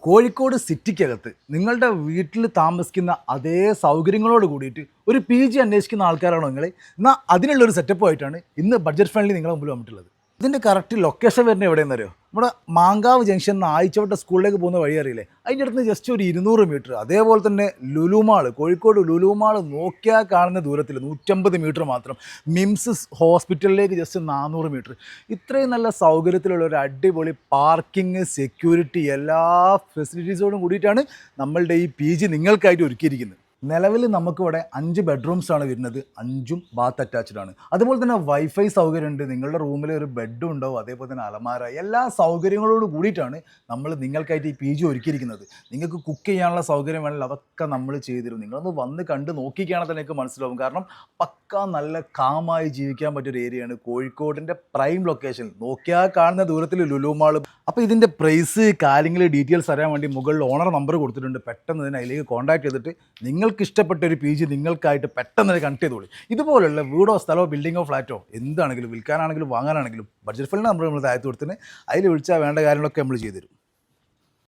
കോഴിക്കോട് സിറ്റിക്കകത്ത് നിങ്ങളുടെ വീട്ടിൽ താമസിക്കുന്ന അതേ സൗകര്യങ്ങളോട് കൂടിയിട്ട് ഒരു PG അന്വേഷിക്കുന്ന ആൾക്കാരാണോ നിങ്ങൾ? എന്നാൽ അതിനുള്ളൊരു സെറ്റപ്പുമായിട്ടാണ് ഇന്ന് ബഡ്ജറ്റ് ഫ്രണ്ട്ലി നിങ്ങളുടെ മുമ്പിൽ വന്നിട്ടുള്ളത്. ഇതിൻ്റെ കറക്റ്റ് ലൊക്കേഷൻ വരുന്നത് എവിടെയെന്ന് അറിയോ? നമ്മുടെ മാങ്കാവ് ജംഗ്ഷൻ നിന്ന് ആയിച്ചവട്ട സ്കൂളിലേക്ക് പോകുന്ന വഴി അറിയില്ലേ, അതിൻ്റെ അടുത്ത് ജസ്റ്റ് ഒരു 200 മീറ്റർ. അതേപോലെ തന്നെ ലുലുമാൾ, കോഴിക്കോട് ലുലുമാൾ നോക്കിയാൽ കാണുന്ന ദൂരത്തിൽ 150 മീറ്റർ മാത്രം. മിംസ് ഹോസ്പിറ്റലിലേക്ക് ജസ്റ്റ് 400 മീറ്റർ. ഇത്രയും നല്ല സൗകര്യത്തിലുള്ള ഒരു അടിപൊളി പാർക്കിംഗ്, സെക്യൂരിറ്റി, എല്ലാ ഫെസിലിറ്റീസോടും കൂടിയിട്ടാണ് നമ്മളുടെ ഈ PG നിങ്ങൾക്കായിട്ട് ഒരുക്കിയിരിക്കുന്നത്. നിലവിൽ നമുക്കിവിടെ 5 ബെഡ്റൂംസ് ആണ് വരുന്നത്, 5ഉം ബാത്ത് അറ്റാച്ച്ഡ് ആണ്. അതുപോലെ തന്നെ വൈഫൈ സൗകര്യമുണ്ട്, നിങ്ങളുടെ റൂമിൽ ഒരു ബെഡും ഉണ്ടാവും, അതേപോലെ തന്നെ അലമാര, എല്ലാ സൗകര്യങ്ങളോട് കൂടിയിട്ടാണ് നമ്മൾ നിങ്ങൾക്കായിട്ട് ഈ PG ഒരുക്കിയിരിക്കുന്നത്. നിങ്ങൾക്ക് കുക്ക് ചെയ്യാനുള്ള സൗകര്യം വേണമെങ്കിൽ അതൊക്കെ നമ്മൾ ചെയ്തിരും. നിങ്ങളൊന്ന് വന്ന് കണ്ട് നോക്കിക്കുകയാണെങ്കിൽ തന്നെ നിങ്ങൾക്ക് മനസ്സിലാവും. കാരണം പക്ക നല്ല കാമായി ജീവിക്കാൻ പറ്റിയൊരു ഏരിയയാണ് കോഴിക്കോടിൻ്റെ പ്രൈം ലൊക്കേഷൻ. നോക്കിയാൽ കാണുന്ന ദൂരത്തിൽ ലുലുമാൾ. അപ്പോൾ ഇതിൻ്റെ പ്രൈസ്, കാര്യങ്ങൾ, ഡീറ്റെയിൽസ് അറിയാൻ വേണ്ടി മുകളിൽ ഓണർ നമ്പർ കൊടുത്തിട്ടുണ്ട്. പെട്ടെന്ന് തന്നെ അതിലേക്ക് കോൺടാക്ട് ചെയ്തിട്ട് നിങ്ങൾക്ക് ഇഷ്ടപ്പെട്ട ഒരു PG നിങ്ങൾക്കായിട്ട് പെട്ടെന്ന് തന്നെ കണക്ട് ചെയ്തോളൂ. ഇതുപോലുള്ള വീടോ സ്ഥലമോ ബിൽഡിങ്ങോ ഫ്ലാറ്റോ എന്താണെങ്കിലും, വിൽക്കാനാണെങ്കിലും വാങ്ങാനാണെങ്കിലും ബഡ്ജറ്റ് ഫ്രണ്ട്ലി നമ്പർ നമ്മൾ താഴത്ത് കൊടുത്തിന് അതിൽ വിളിച്ചാൽ വേണ്ട കാര്യങ്ങളൊക്കെ നമ്മൾ ചെയ്തു തരും.